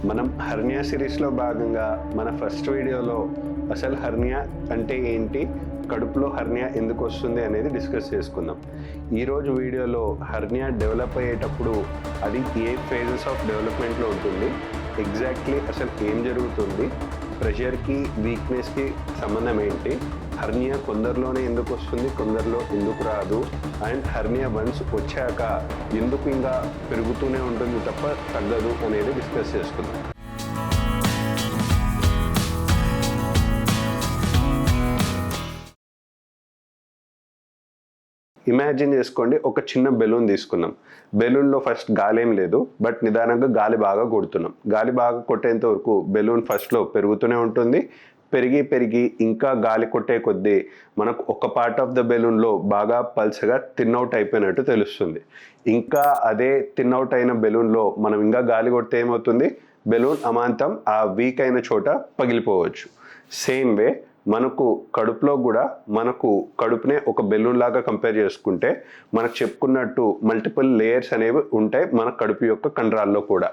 మనం హెర్నియా సిరీస్లో భాగంగా మన ఫస్ట్ వీడియోలో అసలు హెర్నియా అంటే ఏంటి, కడుపులో హెర్నియా ఎందుకు వస్తుంది అనేది డిస్కస్ చేసుకుందాం. ఈరోజు వీడియోలో హెర్నియా డెవలప్ అయ్యేటప్పుడు అది ఏ ఫేజెస్ ఆఫ్ డెవలప్మెంట్లో ఉంటుంది, ఎగ్జాక్ట్లీ అసలు ఏం జరుగుతుంది, ప్రెషర్కి వీక్నెస్కి సంబంధం ఏంటి, హెర్నియా కొందరిలోనే ఎందుకు వస్తుంది, కొందరిలో ఎందుకు రాదు, అండ్ హెర్నియా వన్స్ వచ్చాక ఎందుకు ఇంకా పెరుగుతూనే ఉంటుంది తప్ప తగ్గదు అనేది డిస్కస్ చేసుకుందాం. ఇమాజిన్ చేసుకోండి, ఒక చిన్న బెలూన్ తీసుకున్నాం. బెలూన్లో ఫస్ట్ గాలి ఏం లేదు, బట్ నిదానంగా గాలి బాగా కొడుతున్నాం. గాలి బాగా కొట్టేంత వరకు బెలూన్ ఫస్ట్లో పెరుగుతూనే ఉంటుంది. పెరిగి పెరిగి ఇంకా గాలి కొట్టే కొద్దీ మనకు ఒక పార్ట్ ఆఫ్ ద బెలూన్లో బాగా పల్చగా థిన్ అవుట్ అయిపోయినట్టు తెలుస్తుంది. ఇంకా అదే థిన్ అవుట్ అయిన బెలూన్లో మనం ఇంకా గాలి కొడితే ఏమవుతుంది, బెలూన్ అమాంతం ఆ వీక్ అయిన చోట పగిలిపోవచ్చు. సేమ్ వే మనకు కడుపులో కూడా మనకు కడుపునే ఒక బెలూన్ లాగా కంపేర్ చేసుకుంటే మనకు చెప్పుకున్నట్టు మల్టిపుల్ లేయర్స్ అనేవి ఉంటాయి మన కడుపు యొక్క కండరాల్లో కూడా.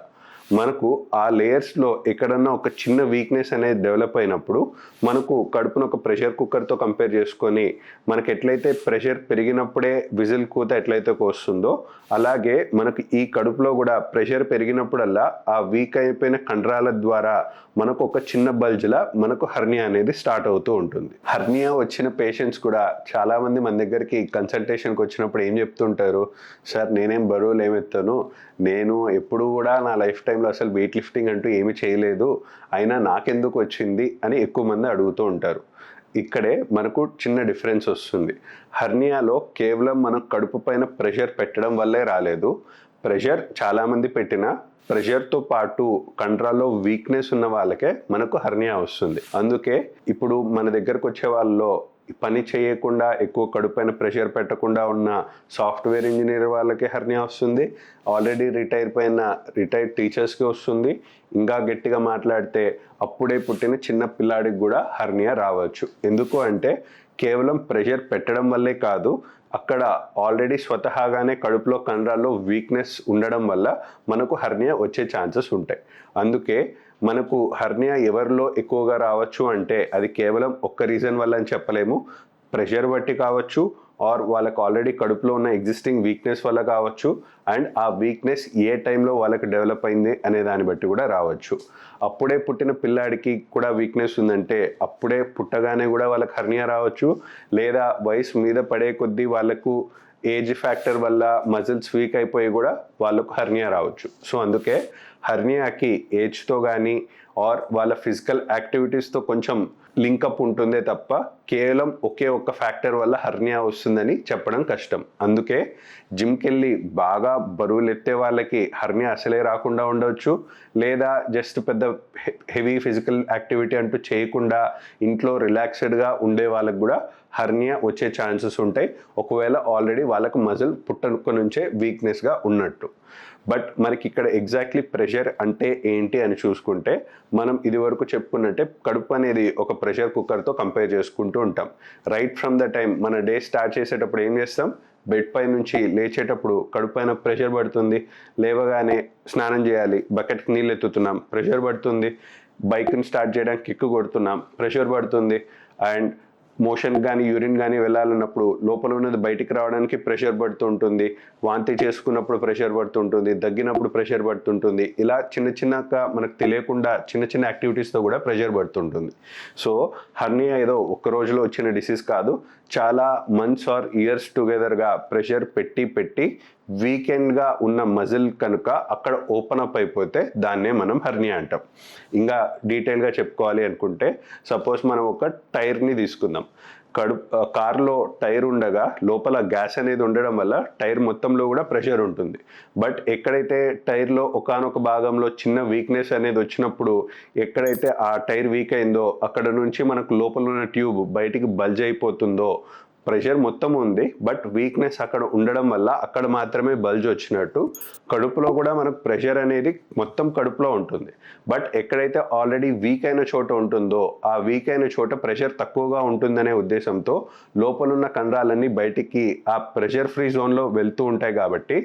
మనకు ఆ లేయర్స్లో ఎక్కడన్నా ఒక చిన్న వీక్నెస్ అనేది డెవలప్ అయినప్పుడు మనకు కడుపును ఒక ప్రెషర్ కుక్కర్తో కంపేర్ చేసుకొని మనకు ఎట్లయితే ప్రెషర్ పెరిగినప్పుడే విజిల్ కూత ఎట్లయితే వస్తుందో అలాగే మనకు ఈ కడుపులో కూడా ప్రెషర్ పెరిగినప్పుడల్లా ఆ వీక్ అయిపోయిన కండరాల ద్వారా మనకు ఒక చిన్న బల్జ్లా మనకు హెర్నియా అనేది స్టార్ట్ అవుతూ ఉంటుంది. హెర్నియా వచ్చిన పేషెంట్స్ కూడా చాలామంది మన దగ్గరికి కన్సల్టేషన్కి వచ్చినప్పుడు ఏం చెప్తుంటారు, సార్ నేనేం బరువులు ఏమెత్తాను, నేను ఎప్పుడు కూడా నా లైఫ్ టైంలో అసలు వెయిట్ లిఫ్టింగ్ అంటూ ఏమీ చేయలేదు, అయినా నాకెందుకు వచ్చింది అని ఎక్కువ మంది అడుగుతూ ఉంటారు. ఇక్కడే మనకు చిన్న డిఫరెన్స్ వస్తుంది. హెర్నియాలో కేవలం మనం కడుపు పైన ప్రెషర్ పెట్టడం వల్లే రాలేదు. ప్రెషర్ చాలామంది పెట్టినా ప్రెషర్తో పాటు కండరాల్లో వీక్నెస్ ఉన్న వాళ్ళకే మనకు హెర్నియా వస్తుంది. అందుకే ఇప్పుడు మన దగ్గరకు వచ్చే వాళ్ళలో పని చేయకుండా ఎక్కువ కడుపైన ప్రెషర్ పెట్టకుండా ఉన్న సాఫ్ట్వేర్ ఇంజనీర్ వాళ్ళకి హెర్నియా వస్తుంది, ఆల్రెడీ రిటైర్డ్ టీచర్స్కి వస్తుంది, ఇంకా గట్టిగా మాట్లాడితే అప్పుడే పుట్టిన చిన్న పిల్లాడికి కూడా హెర్నియా రావచ్చు. ఎందుకు అంటే కేవలం ప్రెషర్ పెట్టడం వల్లే కాదు, అక్కడ ఆల్రెడీ స్వతహాగానే కడుపులో కండరాల్లో వీక్నెస్ ఉండడం వల్ల మనకు హెర్నియా వచ్చే ఛాన్సెస్ ఉంటాయి. అందుకే మనకు హెర్నియా ఎవరిలో ఎక్కువగా రావచ్చు అంటే అది కేవలం ఒక్క రీజన్ వల్ల అని చెప్పలేము. ప్రెషర్ బట్టి కావచ్చు, ఆర్ వాళ్ళకు ఆల్రెడీ కడుపులో ఉన్న ఎగ్జిస్టింగ్ వీక్నెస్ వల్ల కావచ్చు, అండ్ ఆ వీక్నెస్ ఏ టైంలో వాళ్ళకి డెవలప్ అయింది అనే దాన్ని బట్టి కూడా రావచ్చు. అప్పుడే పుట్టిన పిల్లాడికి కూడా వీక్నెస్ ఉందంటే అప్పుడే పుట్టగానే కూడా వాళ్ళకి హెర్నియా రావచ్చు, లేదా వయసు మీద పడే కొద్దీ వాళ్ళకు ఏజ్ ఫ్యాక్టర్ వల్ల మజిల్స్ వీక్ అయిపోయి కూడా వాళ్ళకు హెర్నియా రావచ్చు. సో అందుకే హెర్నియాకి ఏజ్తో కానీ ఆర్ వాళ్ళ ఫిజికల్ యాక్టివిటీస్తో కొంచెం లింకప్ ఉంటుందే తప్ప కేవలం ఒకే ఒక్క ఫ్యాక్టర్ వల్ల హెర్నియా వస్తుందని చెప్పడం కష్టం. అందుకే జిమ్కి వెళ్ళి బాగా బరువులు ఎత్తే వాళ్ళకి హెర్నియా అసలే రాకుండా ఉండవచ్చు, లేదా జస్ట్ పెద్ద హెవీ ఫిజికల్ యాక్టివిటీ అంటూ చేయకుండా ఇంట్లో రిలాక్స్డ్గా ఉండే వాళ్ళకి కూడా హెర్నియా వచ్చే ఛాన్సెస్ ఉంటాయి, ఒకవేళ ఆల్రెడీ వాళ్ళకు మజిల్ పుట్టక నుంచే వీక్నెస్గా ఉన్నట్టు. బట్ మనకి ఇక్కడ ఎగ్జాక్ట్లీ ప్రెషర్ అంటే ఏంటి అని చూసుకుంటే మనం ఇదివరకు చెప్పుకున్నట్టే కడుపు అనేది ఒక ప్రెషర్ కుక్కర్తో కంపేర్ చేసుకుంటూ ఉంటాం. రైట్ ఫ్రమ్ ద టైం మన డే స్టార్ట్ చేసేటప్పుడు ఏం చేస్తాం, బెడ్ పై నుంచి లేచేటప్పుడు కడుపు పైన ప్రెషర్ పడుతుంది, లేవగానే స్నానం చేయాలి, బకెట్కి నీళ్ళు ఎత్తుతున్నాం, ప్రెషర్ పడుతుంది, బైక్ని స్టార్ట్ చేయడానికి కిక్కు కొడుతున్నాం, ప్రెషర్ పడుతుంది, అండ్ మోషన్ కానీ యూరిన్ కానీ వెళ్ళాలన్నప్పుడు లోపల ఉన్నది బయటికి రావడానికి ప్రెషర్ పడుతుంటుంది, వాంతి చేసుకున్నప్పుడు ప్రెషర్ పడుతుంటుంది, దగ్గినప్పుడు ప్రెషర్ పడుతుంటుంది, ఇలా చిన్నగా మనకు తెలియకుండా చిన్న చిన్న యాక్టివిటీస్తో కూడా ప్రెషర్ పడుతుంటుంది. సో హెర్నియా ఏదో ఒక్క రోజులో వచ్చిన డిసీజ్ కాదు, చాలా మంత్స్ ఆర్ ఇయర్స్ టుగెదర్గా ప్రెషర్ పెట్టి వీకెండ్గా ఉన్న మజిల్ కనుక అక్కడ ఓపెన్ అప్ అయిపోతే దాన్నే మనం హెర్నియా అంటాం. ఇంకా డీటెయిల్గా చెప్పుకోవాలి అనుకుంటే సపోజ్ మనం ఒక టైర్ని తీసుకుందాం. కార్లో టైర్ ఉండగా లోపల గ్యాస్ అనేది ఉండడం వల్ల టైర్ మొత్తంలో కూడా ప్రెషర్ ఉంటుంది. బట్ ఎక్కడైతే టైర్లో ఒకానొక భాగంలో చిన్న వీక్నెస్ అనేది వచ్చినప్పుడు ఎక్కడైతే ఆ టైర్ వీక్ అయిందో అక్కడ నుంచి మనకు లోపల ఉన్న ట్యూబ్ బయటికి బల్జ్ అయిపోతుందో ప్రెషర్ మొత్తం ఉంది, బట్ వీక్నెస్ అక్కడ ఉండడం వల్ల అక్కడ మాత్రమే బల్జ్ వచ్చినట్టు. కడుపులో కూడా మనకు ప్రెషర్ అనేది మొత్తం కడుపులో ఉంటుంది, బట్ ఎక్కడైతే ఆల్రెడీ వీక్ అయిన చోట ఉంటుందో ఆ వీక్ అయిన చోట ప్రెషర్ తక్కువగా ఉంటుందనే ఉద్దేశంతో లోపలున్న కండరాలన్నీ బయటికి ఆ ప్రెషర్ ఫ్రీ జోన్లో వెళ్తూ ఉంటాయి. కాబట్టి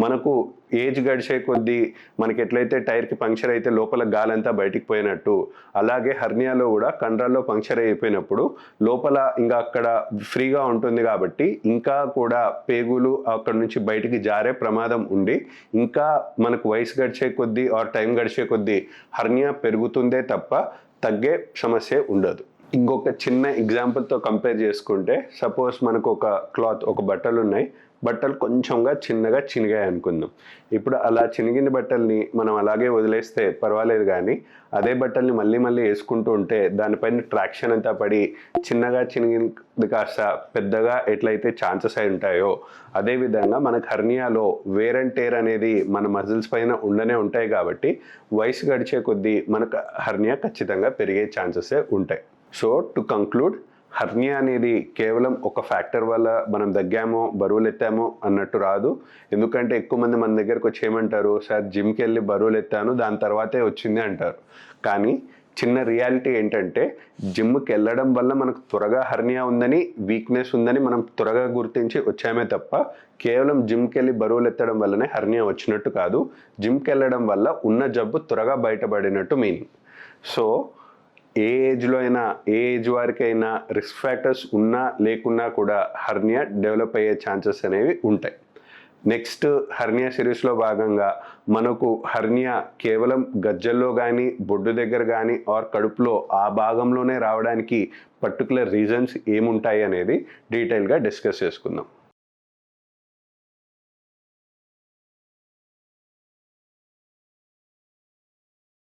మనకు ఏజ్ గడిచే కొద్దీ మనకి ఎట్లయితే టైర్కి పంక్చర్ అయితే లోపల గాలంతా బయటికి పోయినట్టు, అలాగే హర్నియాలో కూడా కండరాల్లో పంక్చర్ అయిపోయినప్పుడు లోపల ఇంకా అక్కడ ఫ్రీగా ఉంటుంది కాబట్టి ఇంకా కూడా పేగులు అక్కడ నుంచి బయటికి జారే ప్రమాదం ఉండి ఇంకా మనకు వయసు గడిచే కొద్దీ ఆర్ టైం గడిచే కొద్దీ హర్నియా పెరుగుతుందే తప్ప తగ్గే సమస్య ఉండదు. ఇంకొక చిన్న ఎగ్జాంపుల్తో కంపేర్ చేసుకుంటే, సపోజ్ మనకు ఒక క్లాత్, ఒక బట్టలు ఉన్నాయి, బట్టలు కొంచెంగా చిన్నగా చినిగాయి అనుకుందాం. ఇప్పుడు అలా చినిగిన బట్టల్ని మనం అలాగే వదిలేస్తే పర్వాలేదు, కానీ అదే బట్టల్ని మళ్ళీ మళ్ళీ వేసుకుంటూ ఉంటే దానిపైన ట్రాక్షన్ అంతా పడి చిన్నగా చినిగింది కాస్త పెద్దగా ఎట్లయితే ఛాన్సెస్ అయి ఉంటాయో, అదేవిధంగా మనకు హర్నియాలో వేర్ అండ్ టేర్ అనేది మన మజిల్స్ పైన ఉండనే ఉంటాయి. కాబట్టి వయసు గడిచే కొద్దీ మనకు హర్నియా ఖచ్చితంగా పెరిగే ఛాన్సెస్ ఉంటాయి. సో టు కంక్లూడ్, హర్నియా అనేది కేవలం ఒక ఫ్యాక్టర్ వల్ల మనం దగ్గామో బరువులు ఎత్తామో అన్నట్టు రాదు. ఎందుకంటే ఎక్కువ మంది మన దగ్గరకు వచ్చి ఏమంటారు, సార్ జిమ్కి వెళ్ళి బరువులు ఎత్తాను దాని తర్వాతే వచ్చింది అంటారు. కానీ చిన్న రియాలిటీ ఏంటంటే, జిమ్కి వెళ్ళడం వల్ల మనకు త్వరగా హర్నియా ఉందని, వీక్నెస్ ఉందని మనం త్వరగా గుర్తించి వచ్చామే తప్ప కేవలం జిమ్కి వెళ్ళి బరువులు ఎత్తడం వల్లనే హర్నియా వచ్చినట్టు కాదు. జిమ్కి వెళ్ళడం వల్ల ఉన్న జబ్బు త్వరగా బయటపడినట్టు మీనింగ్. సో ఏ ఏజ్లో అయినా, ఏ ఏజ్ వారికైనా రిస్క్ ఫ్యాక్టర్స్ ఉన్నా లేకున్నా కూడా హర్నియా డెవలప్ అయ్యే ఛాన్సెస్ అనేవి ఉంటాయి. నెక్స్ట్ హర్నియా సిరీస్లో భాగంగా మనకు హర్నియా కేవలం గజ్జల్లో కానీ, బొడ్డు దగ్గర కానీ ఆర్ కడుపులో ఆ భాగంలోనే రావడానికి పర్టికులర్ రీజన్స్ ఏముంటాయి అనేది డీటెయిల్గా డిస్కస్ చేసుకుందాం.